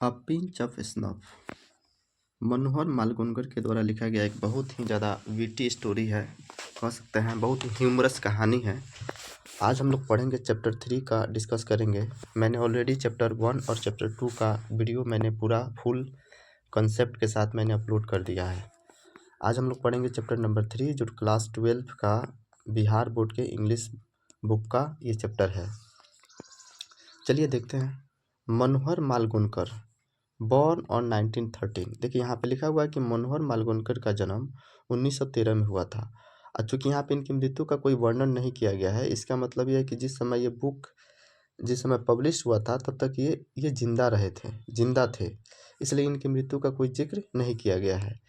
A pinch of snuff मनोहर मालगुनकर के द्वारा लिखा गया एक बहुत ही ज़्यादा विटी स्टोरी है, कह सकते हैं बहुत ही ह्यूमरस कहानी है। आज हम लोग पढ़ेंगे चैप्टर 3 का डिस्कस करेंगे। मैंने ऑलरेडी चैप्टर 1 और चैप्टर 2 का वीडियो मैंने पूरा फुल कंसेप्ट के साथ मैंने अपलोड कर दिया है। आज हम लोग पढ़ेंगे चैप्टर नंबर 3 जो क्लास 12 का बिहार बोर्ड के इंग्लिश बुक का ये चैप्टर है। चलिए देखते हैं। मनोहर मालगुनकर बॉर्न ऑन 1913। देखिए यहाँ पे लिखा हुआ है कि मनोहर मालगुनकर का जन्म 1913 में हुआ था। चूँकि यहाँ पे इनकी मृत्यु का कोई वर्णन नहीं किया गया है, इसका मतलब ये है कि जिस समय ये बुक जिस समय पब्लिश हुआ था तब तक ये जिंदा थे, इसलिए इनकी मृत्यु का कोई जिक्र नहीं किया गया है।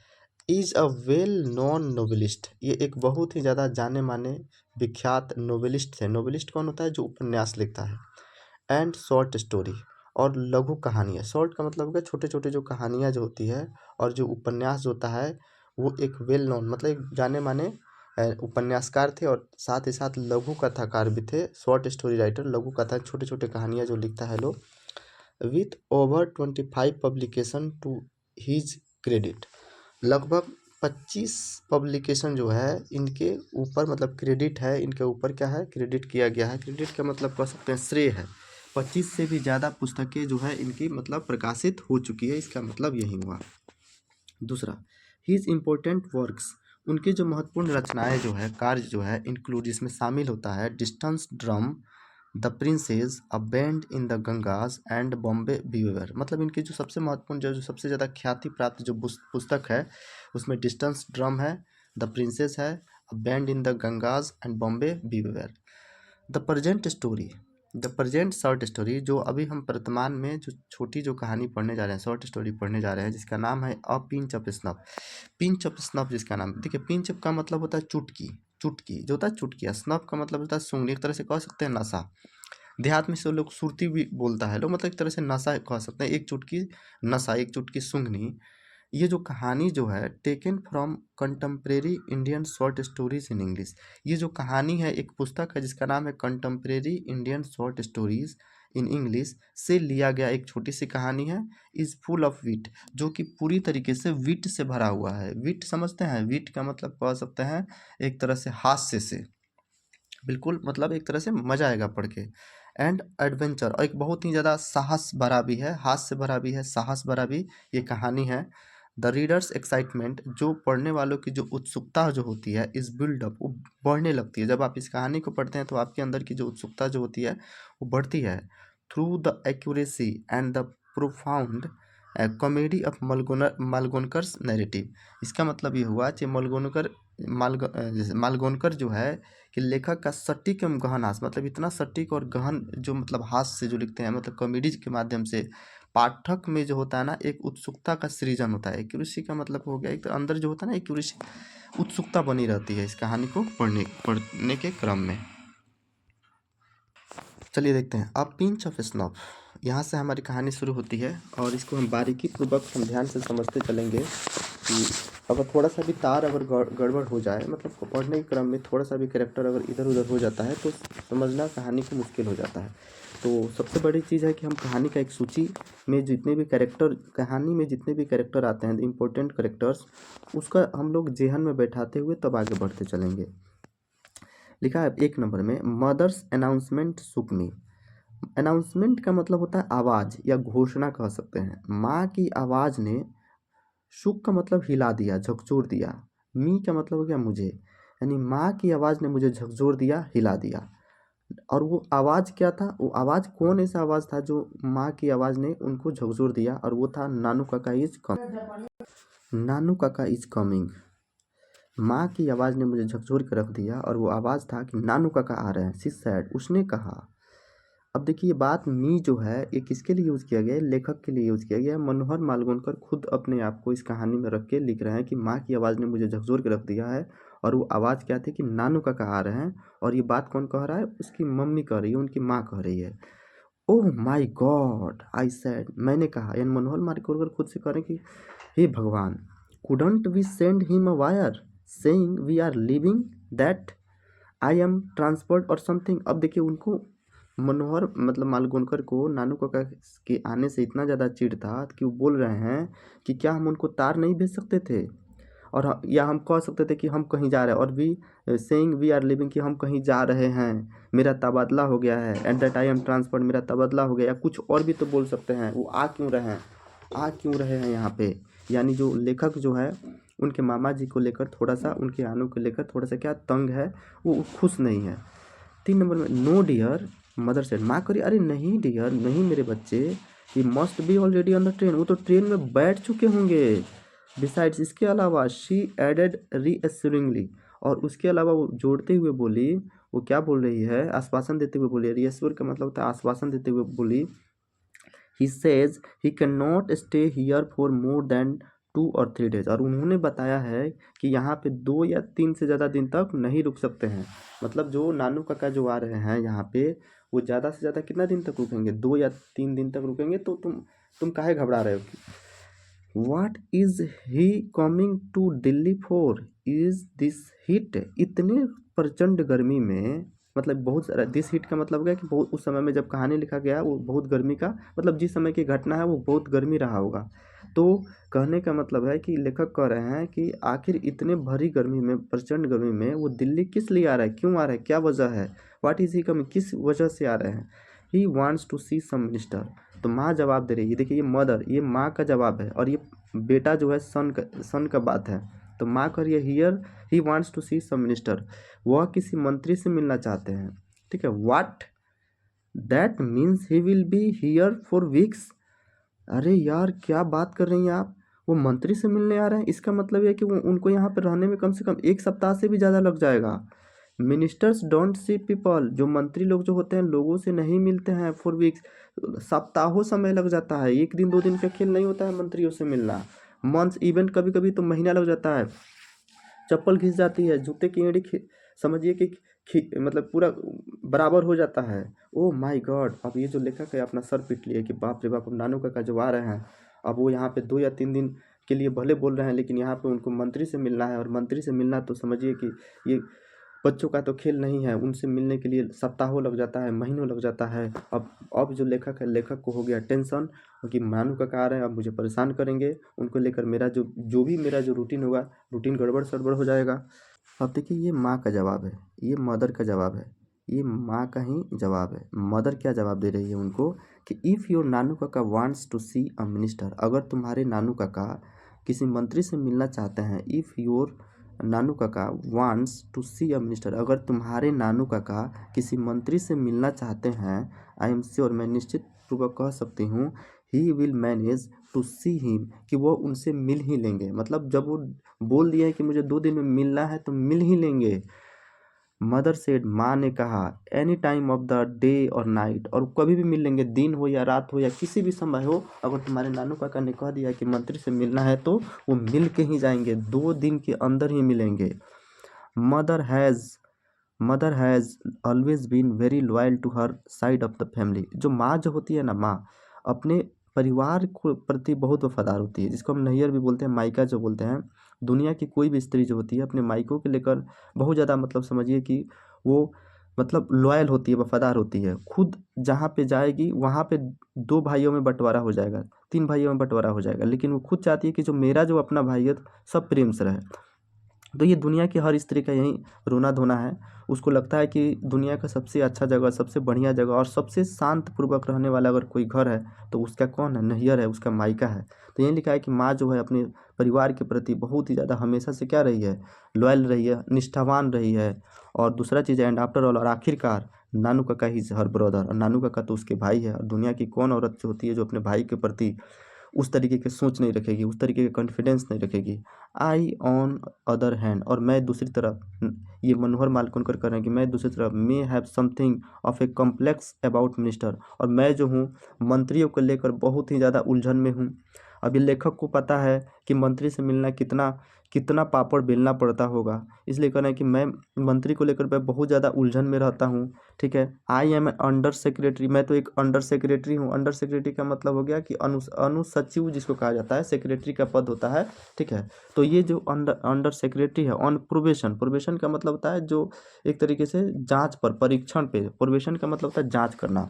Is a well known novelist, ये एक बहुत ही ज़्यादा जाने माने विख्यात नोवेलिस्ट थे। नोवेलिस्ट कौन होता है? जो उपन्यास लिखता है। एंड शॉर्ट स्टोरी, और लघु कहानियाँ। शॉर्ट का मतलब है छोटे छोटे जो कहानियाँ जो होती है, और जो उपन्यास जो होता है वो एक वेल नोन मतलब एक जाने माने उपन्यासकार थे, और साथ ही साथ लघु कथाकार भी थे। शॉर्ट स्टोरी राइटर, लघु कथा छोटे छोटे कहानियाँ जो लिखता है लोग। With over 25 publication to his credit, लगभग 25 पब्लिकेशन जो है इनके ऊपर मतलब क्रेडिट है, इनके ऊपर क्या है? क्रेडिट किया गया है। क्रेडिट का मतलब कह सकते हैं श्रेय है। 25 से भी ज़्यादा पुस्तकें जो है इनकी मतलब प्रकाशित हो चुकी है, इसका मतलब यही हुआ। दूसरा, हीज इम्पोर्टेंट वर्क्स, उनकी जो महत्वपूर्ण रचनाएं जो है, कार्य जो है, इंक्लूड इसमें शामिल होता है distance drum, the princess, a bend in the Ganges and Bombay behaviour. मतलब इनकी जो सबसे महत्वपूर्ण जो सबसे ज़्यादा ख्याति प्राप्त जो पुस्तक है उसमें डिस्टेंस ड्रम है, द प्रिंसेस है, a bend in the Ganges and Bombay behaviour. The present short story, जो अभी हम वर्तमान में जो छोटी जो कहानी पढ़ने जा रहे हैं, शॉर्ट स्टोरी पढ़ने जा रहे हैं, जिसका नाम है a pinch of snuff. Pinch of snuff जिसका नाम, देखिए पिंच का मतलब होता है चुटकी, चुटकी जो होता है चुटकी। स्नफ का मतलब होता है सूंघनी, एक तरह से कह सकते हैं नशा। देहात में से लोग सुरती भी बोलता है लोग, मतलब एक तरह से नशा कह सकते हैं। एक चुटकी नशा, एक चुटकी सूंघनी। ये जो कहानी जो है taken from contemporary Indian short stories in English, ये जो कहानी है एक पुस्तक है जिसका नाम है contemporary Indian short stories in English से लिया गया एक छोटी सी कहानी है। इज़ फुल ऑफ विट, जो कि पूरी तरीके से विट से भरा हुआ है। विट समझते हैं? विट का मतलब कह सकते हैं एक तरह से हास्य से, बिल्कुल मतलब एक तरह से मज़ा आएगा पढ़ के। एंड एडवेंचर, और एक बहुत ही ज़्यादा साहस भरा भी है, हास्य भरा भी है, साहस भरा भी ये कहानी है। द रीडर्स एक्साइटमेंट, जो पढ़ने वालों की जो उत्सुकता जो होती है, इस बिल्डअप, वो बढ़ने लगती है। जब आप इस कहानी को पढ़ते हैं तो आपके अंदर की जो उत्सुकता जो होती है वो बढ़ती है। Through the accuracy and the profound comedy of Malgonkar's narrative. इसका मतलब ये हुआ कि मालगुनकर जो है कि लेखक का सटीक एवं गहन हास्य, मतलब इतना सटीक और गहन जो मतलब हास्य से जो लिखते हैं, मतलब कॉमेडीज के माध्यम से पाठक में जो होता है ना एक उत्सुकता का सृजन होता है। एक्यूरेसी का मतलब हो गया एक तो अंदर जो होता है ना एक्यूरेसी, उत्सुकता बनी रहती है इस कहानी को पढ़ने के क्रम में। चलिए देखते हैं। अब पिंच ऑफ स्नफ, यहाँ से हमारी कहानी शुरू होती है, और इसको हम बारीकी पूर्वक हम ध्यान से समझते चलेंगे कि अगर थोड़ा सा भी तार अगर गड़बड़ हो जाए, मतलब पढ़ने के क्रम में थोड़ा सा भी कैरेक्टर अगर इधर उधर हो जाता है तो समझना कहानी को मुश्किल हो जाता है। तो सबसे बड़ी चीज़ है कि हम कहानी का एक सूची में जितने भी कैरेक्टर, कहानी में जितने भी कैरेक्टर आते हैं इम्पोर्टेंट कैरेक्टर्स, उसका हम लोग जेहन में बैठाते हुए तब आगे बढ़ते चलेंगे। लिखा है 1 नंबर में, मदर्स अनाउंसमेंट शुक मी। अनाउंसमेंट का मतलब होता है आवाज़ या घोषणा कह सकते हैं। माँ की आवाज़ ने, शुक का मतलब हिला दिया, झकझोर दिया। मी का मतलब हो गया मुझे, यानी माँ की आवाज़ ने मुझे झकझोर दिया, हिला दिया। और वो आवाज़ क्या था? वो आवाज़ कौन ऐसा आवाज़ था जो माँ की आवाज़ ने उनको झकझोर दिया? और वो था नानू काका इज कमिंग। नानू काका इज कमिंग। माँ की आवाज़ ने मुझे झकझोर के रख दिया, और वो आवाज़ था कि नानू काका आ रहे हैं। शी सैड, उसने कहा। अब देखिए बात मी जो है ये किसके लिए यूज़ किया गया है? लेखक के लिए यूज़ किया गया है। मनोहर मालगुनकर खुद अपने आप को इस कहानी में रख के लिख रहे हैं कि माँ की आवाज़ ने मुझे झकझोर के रख दिया है, और वो आवाज़ क्या थी कि नानू काका आ रहे हैं। और ये बात कौन कह रहा है? उसकी मम्मी कह रही है, उनकी माँ कह रही है। ओह माई गॉड आई सेड, मैंने कहा, यानी मनोहर मालगुनकर खुद से कह रहे हैं कि हे भगवान, couldn't we send him a wire saying we are living that I am transferred or something. अब देखिए उनको मनोहर मतलब मालगोनकर को नानू काका के आने से इतना ज़्यादा चिढ़ था कि वो बोल रहे हैं कि क्या हम उनको तार नहीं भेज सकते थे, और या हम कह सकते थे कि हम कहीं जा रहे हैं, और भी सेइंग वी आर लिविंग कि हम कहीं जा रहे हैं, मेरा तबादला हो गया है, at that I am transferred, मेरा तबादला हो गया, या कुछ और भी तो बोल सकते हैं। वो आ क्यों रहे हैं यहाँ पे, यानी जो लेखक जो है उनके मामा जी को लेकर थोड़ा सा, उनके आनू को लेकर थोड़ा सा क्या तंग है, वो खुश नहीं है। 3 नंबर में नो डियर मदर सेड, माँ करी अरे नहीं डियर, नहीं मेरे बच्चे, he must be already on the train, वो तो ट्रेन में बैठ चुके होंगे। बिसाइड्स, इसके अलावा शी एडेड रीअश्योरिंगली, और उसके अलावा वो जोड़ते हुए बोली, वो क्या बोल रही है, आश्वासन देते हुए बोली, रीअश्योर का मतलब होता है आश्वासन देते हुए बोली, he says he can not stay here for more than 2 और 3 डेज, और उन्होंने बताया है कि यहाँ पे 2 या 3 से ज़्यादा दिन तक नहीं रुक सकते हैं। मतलब जो नानू काका जो आ रहे हैं यहाँ पे, वो ज़्यादा से ज़्यादा कितना दिन तक रुकेंगे, 2 या 3 दिन तक रुकेंगे। तो तुम काहे घबरा रहे हो। What is he coming to Delhi for, is this heat, इतने प्रचंड गर्मी में, मतलब बहुत सारा, दिस हीट का मतलब क्या कि बहुत, उस समय में जब कहानी लिखा गया वो बहुत गर्मी का, मतलब जिस समय की घटना है वो बहुत गर्मी रहा होगा। तो कहने का मतलब है कि लेखक कह रहे हैं कि आखिर इतने भरी गर्मी में, प्रचंड गर्मी में वो दिल्ली किस लिए आ रहा है, क्यों आ रहा है, क्या वजह है, व्हाट इज ही कमिंग, किस वजह से आ रहे हैं। He wants to see some minister, तो माँ जवाब दे रही है, देखिए ये मदर, ये माँ का जवाब है, और ये बेटा जो है सन का बात है। तो माँ कह रही है here he wants to see some minister, वह किसी मंत्री से मिलना चाहते हैं। ठीक है, what that means he will be here for weeks, अरे यार क्या बात कर रही हैं आप, वो मंत्री से मिलने आ रहे हैं, इसका मतलब है कि वो उनको यहाँ पर रहने में कम से कम 1 सप्ताह से भी ज़्यादा लग जाएगा। मिनिस्टर्स डोंट सी पीपल, जो मंत्री लोग जो होते हैं लोगों से नहीं मिलते हैं फॉर वीक्स, सप्ताहों समय लग जाता है, 1 दिन 2 दिन का खेल नहीं होता है मंत्रियों से मिलना, मंथ्स, इवेंट कभी कभी तो महीना लग जाता है, चप्पल घिस जाती है, जूते की एड़ी समझिए कि मतलब पूरा बराबर हो जाता है। ओ माय गॉड, अब ये जो लेखक है अपना सर पीट लिए कि बाप रे बाप, अब नानू काका जो आ रहे हैं, अब वो यहाँ पे 2 या 3 दिन के लिए भले बोल रहे हैं, लेकिन यहाँ पे उनको मंत्री से मिलना है, और मंत्री से मिलना तो समझिए कि ये बच्चों का तो खेल नहीं है, उनसे मिलने के लिए सप्ताहों लग जाता है, महीनों लग जाता है। अब जो लेखक है, लेखक को हो गया टेंशन कि नानू काका आ रहे हैं, अब मुझे परेशान करेंगे, उनको लेकर मेरा जो भी मेरा जो रूटीन होगा, रूटीन गड़बड़ सड़बड़ हो जाएगा। अब देखिए ये माँ का जवाब है, ये मदर का जवाब है, ये माँ का ही जवाब है। मदर क्या जवाब दे रही है उनको कि इफ़ योर नानू काका wants to see a minister, अगर तुम्हारे नानू काका किसी मंत्री से मिलना चाहते हैं, इफ़ योर नानू काका wants to see a minister, अगर तुम्हारे नानू काका किसी मंत्री से मिलना चाहते हैं, आई एम श्योर, मैं निश्चित पूर्वक कह सकती हूँ, he will manage to see him, कि वो उनसे मिल ही लेंगे। मतलब जब वो बोल दिया है कि मुझे 2 दिन में मिलना है तो मिल ही लेंगे। मदर सेड, माँ ने कहा, any time of the day और नाइट, और कभी भी मिल लेंगे, दिन हो या रात हो या किसी भी समय हो, अगर तुम्हारे नानू काका ने कह दिया कि मंत्री से मिलना है तो वो मिल के ही जाएंगे, 2 दिन के अंदर ही मिलेंगे। Mother has always been very loyal to her side of the family, जो माँ जो होती है ना, माँ अपने परिवार को प्रति बहुत वफादार होती है, जिसको हम नैहर भी बोलते हैं, मायका जो बोलते हैं। दुनिया की कोई भी स्त्री जो होती है अपने मायकों को लेकर बहुत ज़्यादा, मतलब समझिए कि वो मतलब लॉयल होती है, वफादार होती है। खुद जहाँ पे जाएगी वहाँ पे 2 भाइयों में बंटवारा हो जाएगा, 3 भाइयों में बंटवारा हो जाएगा, लेकिन वो खुद चाहती है कि जो मेरा जो अपना भाई है सब प्रेम से रहे। तो ये दुनिया की हर स्त्री का यही रोना धोना है। उसको लगता है कि दुनिया का सबसे अच्छा जगह, सबसे बढ़िया जगह और सबसे शांत पूर्वक रहने वाला अगर कोई घर है तो उसका कौन है, नैहर है, उसका मायका है। तो यही लिखा है कि माँ जो है अपने परिवार के प्रति बहुत ही ज़्यादा हमेशा से क्या रही है, लॉयल रही है, निष्ठावान रही है। और दूसरा चीज़ है, एंड आफ्टर ऑल, और आखिरकार नानू काका ही हर ब्रदर, और नानू काका तो उसके भाई है। और दुनिया की कौन औरत जो होती है जो अपने भाई के प्रति उस तरीके की सोच नहीं रखेगी, उस तरीके का कॉन्फिडेंस नहीं रखेगी। आई ऑन अदर हैंड, और मैं दूसरी तरफ, ये मनोहर मालकोनकर कर रहे हैं कि मैं दूसरी तरफ may have something of a complex about minister, और मैं जो हूँ मंत्रियों को लेकर बहुत ही ज़्यादा उलझन में हूँ। अब ये लेखक को पता है कि मंत्री से मिलना कितना कितना पापड़ बेलना पड़ता होगा, इसलिए कहना है कि मैं मंत्री को लेकर मैं बहुत ज़्यादा उलझन में रहता हूँ। ठीक है, आई एम अंडर सेक्रेटरी, मैं तो एक अंडर सेक्रेटरी हूँ। अंडर सेक्रेटरी का मतलब हो गया कि अनुसचिव जिसको कहा जाता है, सेक्रेटरी का पद होता है। ठीक है, तो ये जो अंडर सेक्रेटरी है ऑन प्रोबेशन, प्रोबेशन का मतलब होता है जो एक तरीके से जांच पर, परीक्षण पे, प्रोबेशन का मतलब होता है जांच करना,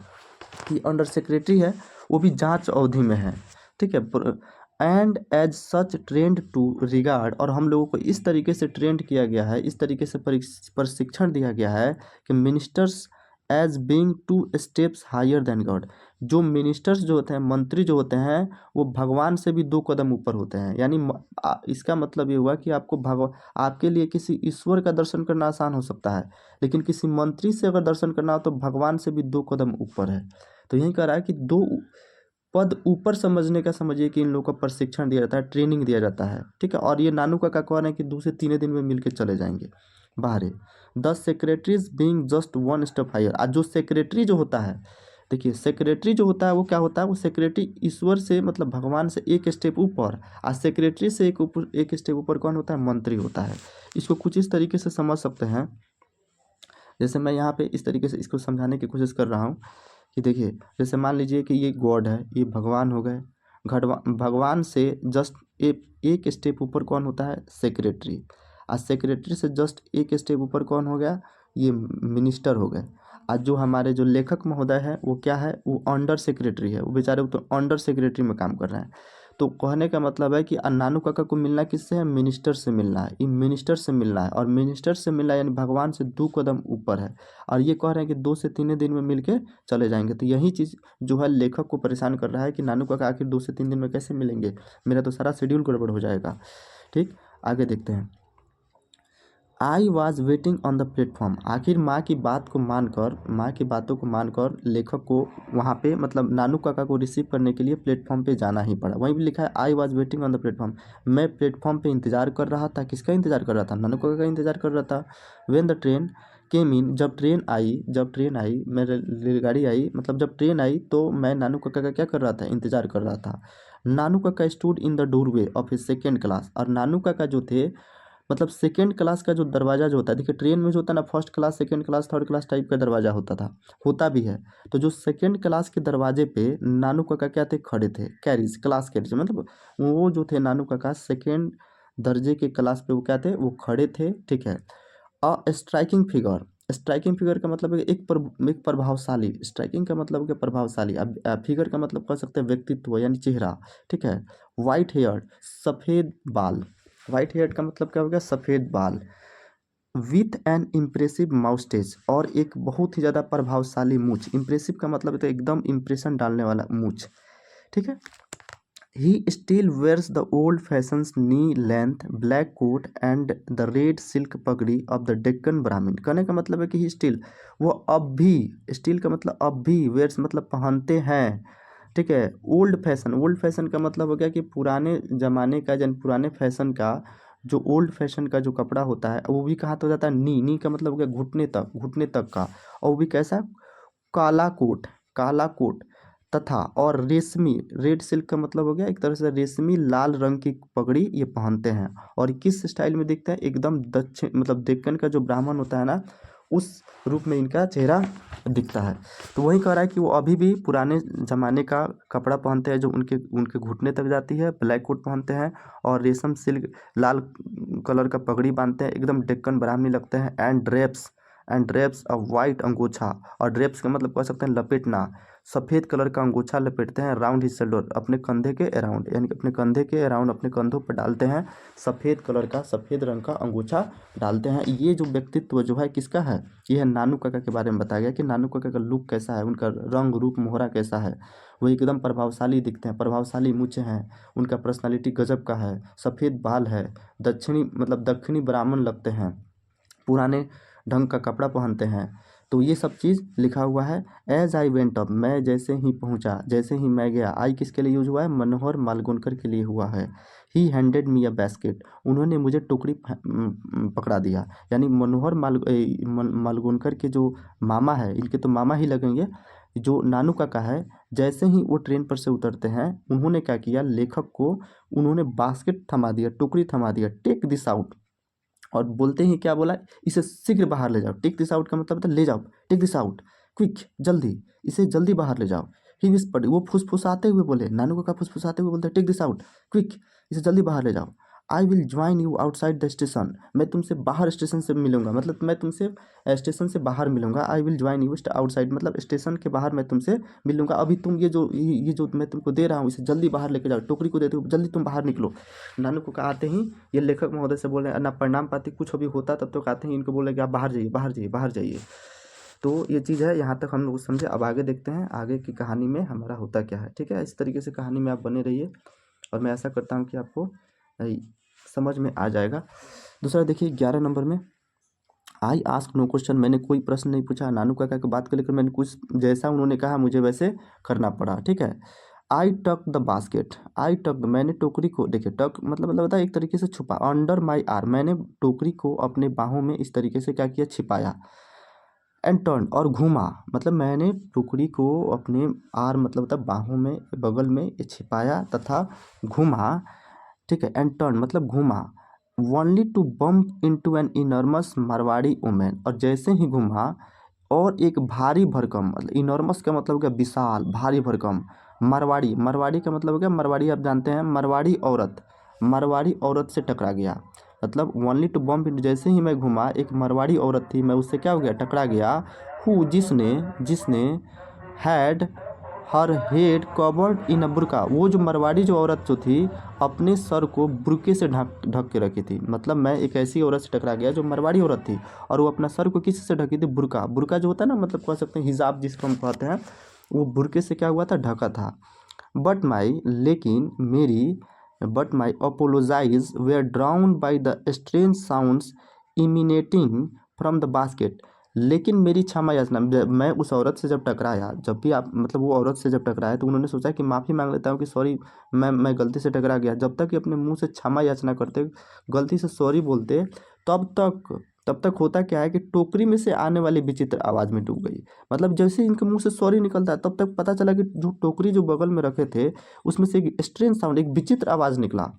कि अंडर सेक्रेटरी है वो भी जांच अवधि में है। ठीक है, and as such trained to regard, और हम लोगों को इस तरीके से ट्रेंड किया गया है, इस तरीके से प्रशिक्षण दिया गया है कि ministers as being 2 steps higher than God. जो मिनिस्टर्स जो होते हैं, मंत्री जो होते हैं, वो भगवान से भी 2 कदम ऊपर होते हैं। यानी इसका मतलब ये हुआ कि आपके लिए किसी ईश्वर का दर्शन करना आसान हो सकता है, लेकिन किसी मंत्री से अगर दर्शन करना हो तो भगवान से भी 2 कदम ऊपर है। तो यही कह रहा है कि 2 पद ऊपर समझने का समझिए कि इन लोगों को प्रशिक्षण दिया जाता है, ट्रेनिंग दिया जाता है। ठीक है, और ये नानू का कौन है कि 2 से 3 दिन में मिल के चले जाएंगे बाहर। 10 secretaries being just 1 step higher. आज जो सेक्रेटरी जो होता है, देखिए सेक्रेटरी जो होता है वो क्या होता है, वो सेक्रेटरी ईश्वर से मतलब भगवान से 1 स्टेप ऊपर, और सेक्रेटरी से एक स्टेप ऊपर कौन होता है, मंत्री होता है। इसको कुछ इस तरीके से समझ सकते हैं, जैसे मैं यहाँ पे इस तरीके से इसको समझाने की कोशिश कर रहा हूँ कि देखिए, जैसे मान लीजिए कि ये गॉड है, ये भगवान हो गए। भगवान से जस्ट एक स्टेप ऊपर कौन होता है, सेक्रेटरी। और सेक्रेटरी से जस्ट 1 स्टेप ऊपर कौन हो गया, ये मिनिस्टर हो गए। आज जो हमारे जो लेखक महोदय है वो क्या है, वो अंडर सेक्रेटरी है, वो बेचारे तो अंडर सेक्रेटरी में काम कर रहे हैं। तो कहने का मतलब है कि नानू काका को मिलना किससे है, मिनिस्टर से मिलना है, मिनिस्टर से मिलना है, और मिनिस्टर से मिलना यानी भगवान से 2 कदम ऊपर है। और ये कह रहे हैं कि 2 से 3 दिन में मिल के चले जाएंगे। तो यही चीज़ जो है लेखक को परेशान कर रहा है कि नानू काका आखिर 2 से 3 दिन में कैसे मिलेंगे, मेरा तो सारा शेड्यूल गड़बड़ हो जाएगा। ठीक, आगे देखते हैं। I was waiting on the platform. आखिर माँ की बातों को मानकर लेखक को वहाँ पे मतलब नानू काका को रिसीव करने के लिए प्लेटफॉर्म पे जाना ही पड़ा। वहीं भी लिखा है I was waiting on the platform, मैं प्लेटफॉर्म पे इंतजार कर रहा था। किसका इंतजार कर रहा था, नानू काका का इंतजार कर रहा था। व्हेन द ट्रेन केम इन, जब ट्रेन आई मेरे रेलगाड़ी आई, मतलब जब ट्रेन आई तो मैं नानू काका का क्या कर रहा था, इंतजार कर रहा था। नानू काका stood in the doorway of his second class, और नानू काका जो थे मतलब सेकेंड क्लास का जो दरवाज़ा जो होता है, देखिए ट्रेन में जो होता है ना, first class, second class, third class type का दरवाज़ा होता था, होता भी है। तो जो सेकेंड क्लास के दरवाजे पे नानू काका क्या थे, खड़े थे, कैरीज क्लास कैरीज, मतलब वो जो थे नानू काका सेकेंड दर्जे के क्लास पे वो क्या थे, वो खड़े थे। ठीक है, a striking figure, striking figure का मतलब है एक प्रभावशाली, स्ट्राइकिंग का मतलब क्या, प्रभावशाली। अब फिगर का मतलब कह सकते हैं व्यक्तित्व यानी चेहरा। ठीक है, वाइट हेयर, सफ़ेद बाल, वाइट हेयर का मतलब क्या हो गया, सफ़ेद बाल। विथ एन इम्प्रेसिव माउस्टेज, और एक बहुत ही ज़्यादा प्रभावशाली मूछ। इम्प्रेसिव का मतलब तो एकदम इम्प्रेशन डालने वाला मूछ। ठीक है, he still wears the old fashion knee length black coat and the red silk pagdi of the Deccan Brahmin. कहने का मतलब है कि ही स्टिल, वो अब भी, स्टिल का मतलब अब भी, वेयर्स मतलब पहनते हैं। ठीक है, ओल्ड फैशन का मतलब हो गया कि पुराने ज़माने का, यानी पुराने फैशन का जो ओल्ड फैशन का जो कपड़ा होता है वो भी कहाँ तक जाता है, नी का मतलब हो गया घुटने तक का, और वो भी कैसा, काला कोट तथा, और रेशमी, रेड सिल्क का मतलब हो गया एक तरह से रेशमी लाल रंग की पगड़ी ये पहनते हैं। और किस स्टाइल में दिखते हैं, एकदम दक्षिण मतलब डेक्कन का जो ब्राह्मण होता है ना, उस रूप में इनका चेहरा दिखता है। तो वही कह रहा है कि वो अभी भी पुराने ज़माने का कपड़ा पहनते हैं जो उनके उनके घुटने तक जाती है, ब्लैक कोट पहनते हैं, और रेशम सिल्क लाल कलर का पगड़ी बांधते हैं, एकदम डेक्कन ब्राह्मणी लगते हैं। एंड ड्रेप्स अ वाइट अंगोछा, और ड्रेप्स का मतलब कह सकते हैं लपेटना, सफ़ेद कलर का अंगोछा लपेटते हैं। राउंड हिज शोल्डर, अपने कंधे के अराउंड, यानी कि अपने कंधे के अराउंड, अपने कंधों पर डालते हैं सफ़ेद कलर का, सफ़ेद रंग का अंगोछा डालते हैं। ये जो व्यक्तित्व जो है किसका है, ये है नानू काका के बारे में बताया गया कि नानू काका का लुक कैसा है, उनका रंग रूप मोहरा कैसा है। वो एकदम प्रभावशाली दिखते हैं, प्रभावशाली मूछें हैं, उनका पर्सनालिटी गजब का है, सफ़ेद बाल है, दक्षिणी ब्राह्मण लगते हैं, पुराने ढंग का कपड़ा पहनते हैं। तो ये सब चीज़ लिखा हुआ है। एज आई वेंट अप, मैं जैसे ही पहुंचा, जैसे ही मैं गया, आई किसके लिए यूज हुआ है, मनोहर मालगुनकर के लिए हुआ है। ही हैंडेड मी अ बास्केट, उन्होंने मुझे टोकरी पकड़ा दिया। यानी मनोहर मालगुनकर के जो मामा है, इनके तो मामा ही लगेंगे, जो नानू काका है, जैसे ही वो ट्रेन पर से उतरते हैं उन्होंने क्या किया, लेखक को उन्होंने बास्केट थमा दिया, टोकरी थमा दिया, टेक दिस आउट। और बोलते ही क्या बोला, इसे शीघ्र बाहर ले जाओ। टेक दिस आउट का मतलब होता है ले जाओ, टेक दिस आउट क्विक, जल्दी, इसे जल्दी बाहर ले जाओ। ही विस्पर्ड, वो फुसफुसाते हुए बोले, नानू काका फुसफुसाते हुए बोलते टेक दिस आउट क्विक, इसे जल्दी बाहर ले जाओ। I will join you outside the station, मैं तुमसे बाहर स्टेशन से मिलूंगा, मतलब मैं तुमसे स्टेशन से बाहर मिलूंगा। I will join you outside मतलब स्टेशन के बाहर मैं तुमसे मिलूंगा। अभी तुम ये जो मैं तुमको दे रहा हूँ इसे जल्दी बाहर लेके जाओ, टोकरी को देते हो, जल्दी तुम बाहर निकलो। नानू को आते ही ये लेखक महोदय से बोल रहे हैं ना, प्रणाम पाती कुछ भी होता तब तो आते ही इनको बोले कि आप बाहर जाइए, बाहर जाइए, बाहर जाइए। तो ये चीज़ है, यहाँ तक हम लोग समझे। अब आगे देखते हैं आगे की कहानी में हमारा होता क्या है। ठीक है, इस तरीके से कहानी में आप बने रहिए और मैं ऐसा करता हूँ कि आपको समझ में आ जाएगा। दूसरा देखिए 11 नंबर में, आई आस्क नो क्वेश्चन, मैंने कोई प्रश्न नहीं पूछा। नानू काका की बात को लेकर मैंने कुछ जैसा उन्होंने कहा मुझे वैसे करना पड़ा। ठीक है, आई टक द बास्केट, आई टक, मैंने टोकरी को, देखिए टक मतलब होता है एक तरीके से छुपा, अंडर माई आर, मैंने टोकरी को अपने बाहों में इस तरीके से क्या किया, छिपाया। एंड टर्न, और घूमा, मतलब मैंने टोकरी को अपने आर मतलब होता है बाहों में, बगल में छिपाया तथा घूमा। ठीक है, एंड टर्न मतलब घूमा। Only to bump into an enormous Marwari women, और जैसे ही घूमा और एक भारी भरकम, मतलब इनॉर्मस का मतलब हो गया विशाल, भारी भरकम, मारवाड़ी, मारवाड़ी का मतलब हो गया, मारवाड़ी आप जानते हैं, मारवाड़ी औरत, मारवाड़ी औरत से टकरा गया। मतलब ओनली टू बम्प इनटू, जैसे ही मैं घूमा एक मारवाड़ी औरत थी, मैं उससे क्या हो गया, टकरा गया। हु, जिसने, जिसने had her head covered in a burqa, वो जो मारवाड़ी जो औरत जो थी अपने सर को बुरके से ढक ढक के रखी थी। मतलब मैं एक ऐसी औरत से टकरा गया जो मारवाड़ी औरत थी और वो अपना सर को किस से ढकी थी, बुरका, बुरका जो होता है ना, मतलब कह सकते हैं हिजाब जिसको हम कहते हैं, वो बुरके से क्या हुआ था, ढका था। बट माई, लेकिन मेरी, but my apologies were drown by the strange sounds emanating from the basket, लेकिन मेरी क्षमा याचना, मैं उस औरत से जब टकराया, जब भी आप मतलब वो औरत से जब टकराया तो उन्होंने सोचा कि माफ़ी मांग लेता हूँ कि सॉरी मैं गलती से टकरा गया। जब तक कि अपने मुंह से क्षमा याचना करते, गलती से सॉरी बोलते, तब तक होता क्या है कि टोकरी में से आने वाली विचित्र आवाज़ में डूब गई। मतलब जैसे इनके मुंह से सॉरी निकलता है तब तक पता चला कि जो टोकरी जो बगल में रखे थे उसमें से एक स्ट्रेंज साउंड, एक विचित्र आवाज़ निकला।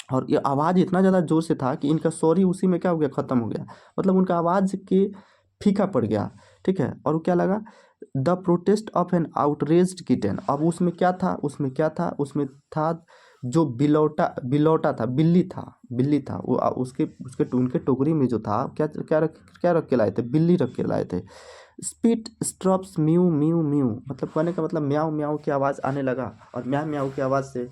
और ये आवाज़ इतना ज़्यादा जोर से था कि इनका सॉरी उसी में क्या हो गया, ख़त्म हो गया। मतलब उनका आवाज़ के फीका पड़ गया। ठीक है, और वो क्या लगा, the protest of an outraged kitten, अब उसमें क्या था, उसमें क्या था, उसमें था जो बिलौटा, बिलौटा था, बिल्ली था, बिल्ली था वो, उसके उसके उनके टोकरी में जो था क्या रख के लाए थे, बिल्ली रख के लाए थे। स्पीट स्ट्रॉप्स म्यू म्यू म्यू, मतलब कहने का मतलब म्याऊ म्याऊ की आवाज़ आने लगा। और म्याऊ म्याऊ की आवाज़ से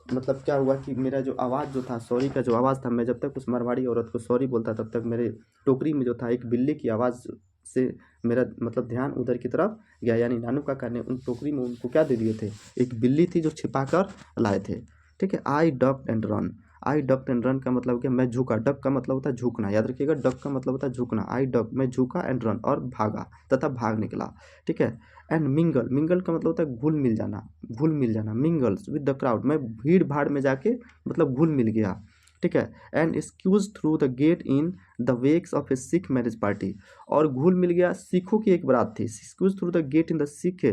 मतलब क्या हुआ कि मेरा जो आवाज़ जो था, सॉरी का जो आवाज़ था, मैं जब तक उस मारवाड़ी औरत को सॉरी बोलता तब तक मेरे टोकरी में जो था एक बिल्ली की आवाज़ से मेरा मतलब ध्यान उधर की तरफ गया। यानी नानू काका ने उन टोकरी में उनको क्या दे दिए थे, एक बिल्ली थी जो छिपा कर लाए थे। ठीक है, I duck and run, I duck and run का मतलब क्या, मैं झुका, डक का मतलब होता है झुकना, याद रखिएगा, डक का मतलब होता है झुकना। आई डक, मैं झुका, एंड रन, और भागा तथा भाग निकला। ठीक है, एंड मिंगल, मिंगल का मतलब होता है घुल मिल जाना, घुल मिल जाना, मिंगल्स विद द क्राउड, मैं भीड़ भाड़ में जाके मतलब घुल मिल गया। ठीक है, and squeeze through the gate in the wakes of a Sikh marriage party, और घुल मिल गया, सिखों की एक बारात थी, squeeze through the gate in the Sikh,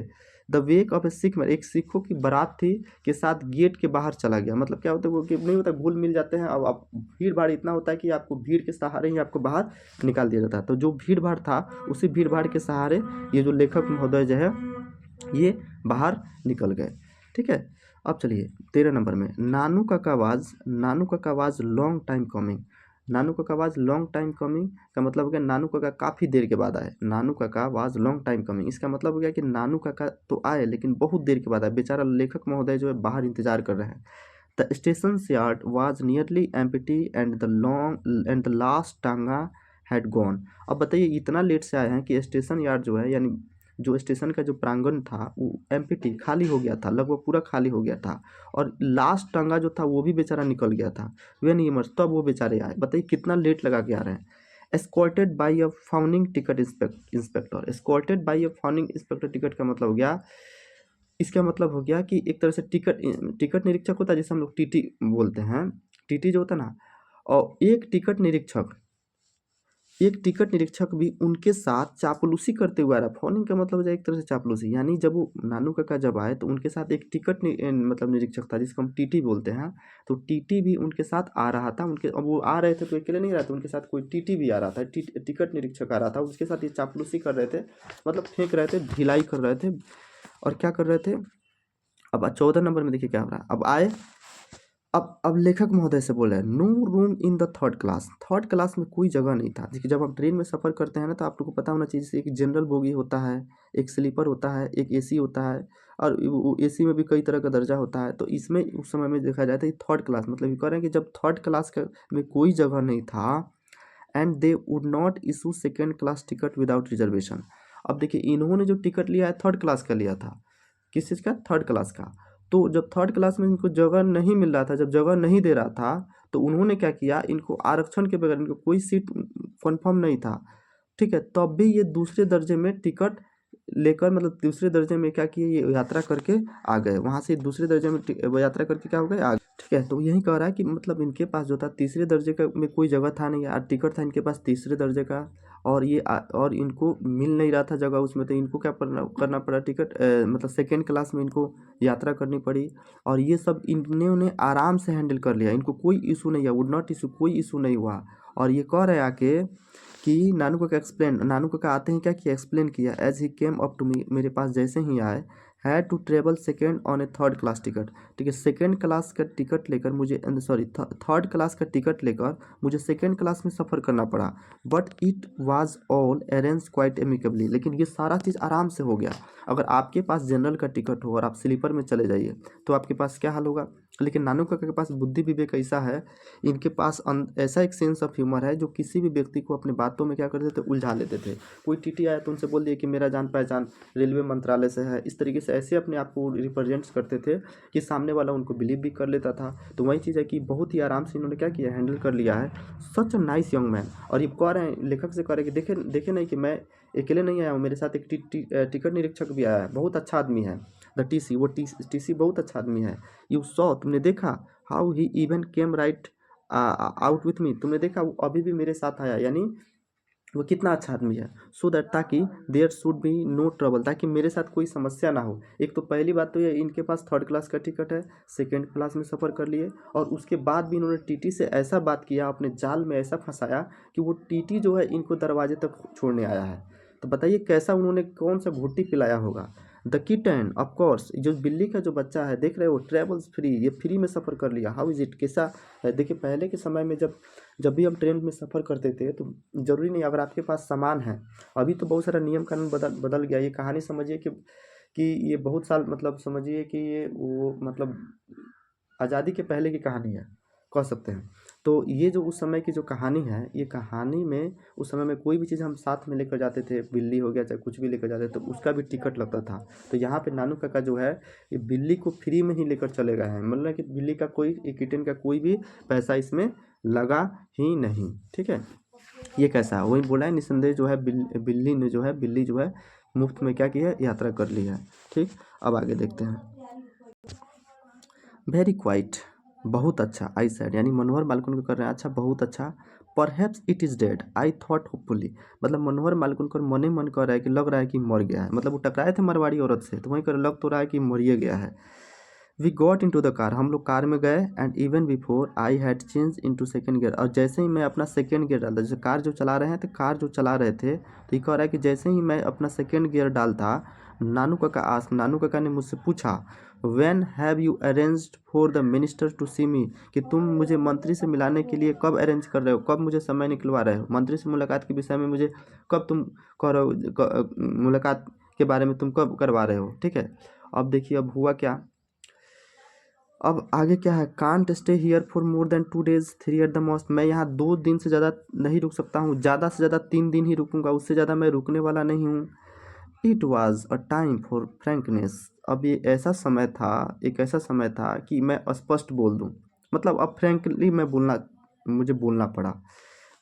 the wake of a Sikh, एक सिखों की बारात थी के साथ गेट के बाहर चला गया। मतलब क्या होता है वो कि नहीं होता, घुल मिल जाते हैं। अब आप भीड़ भाड़ इतना होता है कि आपको भीड़ के सहारे ही आपको बाहर निकाल दिया जाता है। तो जो भीड़ भाड़ था उसी भीड़ भाड़ के सहारे ये जो लेखक महोदय जो है ये बाहर निकल गए। ठीक है, अब चलिए 13 नंबर में, नानू का आवाज़, नानू का आवाज़ लॉन्ग टाइम कमिंग, नानू का आवाज़ लॉन्ग टाइम कमिंग का मतलब हो गया नानू काका काफ़ी देर के बाद आए। नानू काका आवाज़ लॉन्ग टाइम कमिंग, इसका मतलब हो गया कि नानू काका तो आए लेकिन बहुत देर के बाद आए। बेचारा लेखक महोदय जो है बाहर इंतजार कर रहे हैं। The station yard was nearly empty and the last टांगा हैड गॉन। अब बताइए इतना लेट से आए हैं कि स्टेशन यार्ड जो है, यानी जो स्टेशन का जो प्रांगण था वो एम्प्टी, खाली हो गया था, लगभग पूरा खाली हो गया था। और लास्ट टांगा जो था वो भी बेचारा निकल गया था। वे नहीं मर, तब वो बेचारे आए। बताइए कितना लेट लगा के आ रहे हैं। Escorted by a founding ticket inspector, escorted by a founding inspector, ticket का मतलब हो गया, इसका मतलब हो गया कि एक तरह से टिकट टिकट निरीक्षक होता है जिसे हम लोग टीटी बोलते हैं, टीटी जो होता है ना, और एक टिकट निरीक्षक, एक टिकट निरीक्षक भी उनके साथ चापलूसी करते हुए आ रहा। फ़ोनिंग का मतलब हो जाए एक तरह से चापलूसी, यानी जब वो नानू काका जब आए तो उनके साथ एक मतलब निरीक्षक था जिसको हम टीटी बोलते हैं। तो टीटी भी उनके साथ आ रहा था। उनके अब वो आ रहे थे तो अकेले नहीं रहे थे, उनके साथ कोई टीटी भी आ रहा था, टिकट निरीक्षक आ रहा था। उसके साथ ये चापलूसी कर रहे थे, मतलब फेंक रहे थे, ढिलाई कर रहे थे और क्या कर रहे थे। अब 14 नंबर में देखिए क्या हो रहा है। अब आए, अब लेखक महोदय से बोल रहे हैं, no room in the third class. Third class में कोई जगह नहीं था। देखिए जब हम ट्रेन में सफ़र करते हैं ना तो आप लोग को पता होना चाहिए, जैसे एक जनरल बोगी होता है, एक स्लीपर होता है, एक एसी होता है, और वो एसी में भी कई तरह का दर्जा होता है। तो इसमें उस समय में देखा जाए तो ये थर्ड क्लास, मतलब ये कह रहे हैं कि जब थर्ड क्लास में कोई जगह नहीं था, and they would not issue second class ticket without reservation. अब देखिए इन्होंने जो टिकट लिया है थर्ड क्लास का लिया था। किस चीज़ का? थर्ड क्लास का। तो जब थर्ड क्लास में इनको जगह नहीं मिल रहा था, जब जगह नहीं दे रहा था, तो उन्होंने क्या किया, इनको आरक्षण के बगैर, इनको कोई सीट कन्फर्म नहीं था, ठीक है, तब भी ये दूसरे दर्जे में टिकट लेकर, मतलब दूसरे दर्जे में क्या किए, ये यात्रा करके आ गए। वहाँ से दूसरे दर्जे में वो यात्रा करके क्या हो गए, आ गए। ठीक है, तो यही कह रहा है कि मतलब इनके पास जो था तीसरे दर्जे का में कोई जगह था नहीं यार, टिकट था इनके पास तीसरे दर्जे का, और और इनको मिल नहीं रहा था जगह उसमें, तो इनको क्या करना पड़ा, टिकट मतलब सेकेंड क्लास में इनको यात्रा करनी पड़ी। और ये सब इन्होंने आराम से हैंडल कर लिया, इनको कोई इशू नहीं है, वुड नॉट इशू, कोई इशू नहीं हुआ। और ये कह रहे आके कि नानू काका आते हैं क्या किया, एक्सप्लेन किया, as he came up to me, मेरे पास जैसे ही आए, had to travel second on a third class ticket. ठीक है, सेकेंड क्लास का टिकट लेकर मुझे, सॉरी थर्ड क्लास का टिकट लेकर मुझे सेकेंड क्लास में सफ़र करना पड़ा, but it was all arrange quite amicably. लेकिन ये सारा चीज़ आराम से हो गया। अगर आपके पास जनरल का टिकट हो और आप स्लीपर में चले जाइए तो आपके पास क्या हाल होगा। लेकिन नानू काका के पास बुद्धि विवेक ऐसा है, इनके पास ऐसा एक सेंस ऑफ ह्यूमर है जो किसी भी व्यक्ति को अपने बातों में क्या करते थे, उलझा लेते थे। कोई टीटी आया तो उनसे बोल दिए कि मेरा जान पहचान रेलवे मंत्रालय से है, इस तरीके से ऐसे अपने आप को रिप्रेजेंट्स करते थे कि सामने वाला उनको बिलीव भी कर लेता था। तो वही चीज़ है कि बहुत ही आराम से इन्होंने क्या किया, हैंडल कर लिया है। सच अ नाइस यंग मैन। और ये कह रहे हैं, लेखक से कह रहे हैं कि देखे देखे नहीं कि मैं अकेले नहीं आया हूँ, मेरे साथ एक टिकट निरीक्षक भी आया है, बहुत अच्छा आदमी है। द टीसी, वो टीसी बहुत अच्छा आदमी है। यू सॉ, तुमने देखा, how he even came right out with me, तुमने देखा वो अभी भी मेरे साथ आया, यानी वो कितना अच्छा आदमी है। सो दैट, ताकि there should be no trouble, ताकि मेरे साथ कोई समस्या ना हो। एक तो पहली बात तो ये, इनके पास थर्ड क्लास का टिकट है, सेकेंड क्लास में सफ़र कर लिए, और उसके बाद भी इन्होंने टीटी से ऐसा बात किया, अपने जाल में ऐसा फंसाया कि वो टीटी जो है इनको दरवाजे तक छोड़ने आया है। तो बताइए कैसा उन्होंने कौन सा घुट्टी पिलाया होगा। द किटन, ऑफ कोर्स, जो बिल्ली का जो बच्चा है देख रहे हो, ट्रेवल्स फ्री, ये फ्री में सफ़र कर लिया। हाउ इज़ इट, कैसा है। देखिए पहले के समय में जब जब भी हम ट्रेन में सफ़र करते थे तो ज़रूरी नहीं अगर आपके पास सामान है, अभी तो बहुत सारा नियम कानून बदल गया। ये कहानी समझिए कि ये बहुत साल, मतलब समझिए कि ये वो मतलब आज़ादी के पहले की कहानी है, कह सकते हैं। तो ये जो उस समय की जो कहानी है, ये कहानी में उस समय में कोई भी चीज़ हम साथ में लेकर जाते थे, बिल्ली हो गया चाहे कुछ भी लेकर जाते थे, तो उसका भी टिकट लगता था। तो यहाँ पे नानू काका जो है ये बिल्ली को फ्री में ही लेकर चले गए हैं, मतलब कि बिल्ली का कोई, किटन का कोई भी पैसा इसमें लगा ही नहीं। ठीक है, ये कैसा है, वही बोला है, निसंदेह जो है बिल्ली जो है मुफ्त में क्या किया है, यात्रा कर ली है। ठीक, अब आगे देखते हैं। वेरी क्वाइट, बहुत अच्छा, आई सेड, यानी मनोहर मालकुन को कर रहे हैं, अच्छा बहुत अच्छा। Perhaps it is dead, I thought hopefully, मतलब मनोहर मालकुन को मन ही मन कर रहा है कि लग रहा है कि मर गया है, मतलब वो टकराए थे मारवाड़ी औरत से, तो वहीं कर लग तो रहा है कि मरिए गया है। We got in to the car, हम लोग कार में गए, and even before I had change in to second gear, और जैसे ही मैं अपना सेकेंड गियर डालता, जैसे कार जो चला रहे हैं, तो कार जो चला रहे थे, तो ये कह रहा है कि जैसे ही मैं अपना सेकेंड गियर डालता, नानू काका ने मुझसे पूछा, when have you arranged for the minister to see me, कि तुम मुझे मंत्री से मिलाने के लिए कब अरेंज कर रहे हो, कब मुझे समय निकलवा रहे हो, मंत्री से मुलाकात के विषय में मुझे कब तुम कह रहे हो, मुलाकात के बारे में तुम कब करवा रहे हो। ठीक है, अब देखिए अब हुआ क्या, अब आगे क्या है, can't stay here for more than 2 days 3 at the most, मैं यहाँ 2 दिन से ज़्यादा नहीं रुक सकता हूँ, ज़्यादा से ज़्यादा 3 दिन ही रुकूंगा, उससे ज़्यादा मैं रुकने वाला नहीं हूँ। It was a time for frankness, अब ये ऐसा समय था, एक ऐसा समय था कि मैं स्पष्ट बोल दूँ, मतलब अब फ्रैंकली मुझे बोलना पड़ा।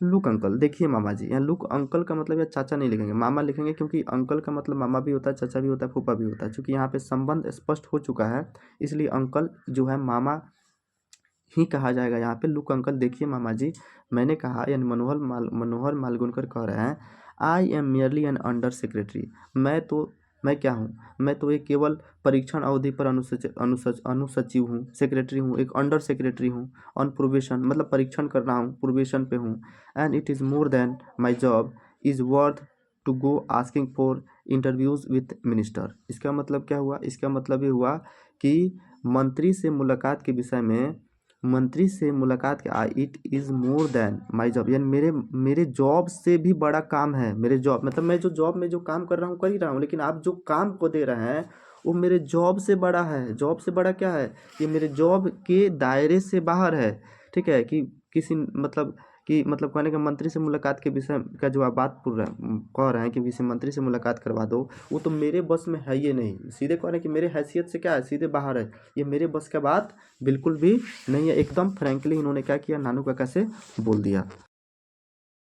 लुक अंकल, देखिए मामा जी, यहाँ लुक अंकल का मतलब या चाचा नहीं लिखेंगे, मामा लिखेंगे, क्योंकि अंकल का मतलब मामा भी होता है, चाचा भी होता है, फूफा भी होता है। चूँकि यहाँ पे संबंध स्पष्ट हो चुका है, इसलिए अंकल जो है मामा ही कहा जाएगा। यहाँ पे लुक अंकल देखिए मामा जी, मैंने कहा, यानी मनोहर मालगुनकर कह रहे हैं, I am merely an under secretary. मैं क्या हूँ? मैं तो एक केवल परीक्षण अवधि पर अनुसचिव हूँ, सेक्रेटरी हूँ, एक अंडर सेक्रेटरी हूँ। ऑन प्रोबेशन मतलब परीक्षण कर रहा हूँ, प्रोबेशन पे हूँ। And it is more than my job is worth to go asking for interviews with minister. इसका मतलब क्या हुआ? इसका मतलब ये हुआ कि मंत्री से मुलाकात के विषय में, मंत्री से मुलाकात के, it is more than my job, यानी मेरे जॉब से भी बड़ा काम है। मेरे जॉब मतलब मैं जो जॉब में जो काम कर रहा हूँ कर ही रहा हूँ, लेकिन आप जो काम को दे रहे हैं वो मेरे जॉब से बड़ा है। जॉब से बड़ा क्या है? ये मेरे जॉब के दायरे से बाहर है। ठीक है कि किसी मतलब कहने का मंत्री से मुलाकात के विषय का जो आप बात कह रहे हैं कि किसी मंत्री से मुलाकात करवा दो, वो तो मेरे बस में है ये नहीं। सीधे कह रहे हैं कि मेरे हैसियत से क्या है, सीधे बाहर है। ये मेरे बस का बात बिल्कुल भी नहीं है। एकदम फ्रैंकली इन्होंने क्या किया, नानू काका से बोल दिया।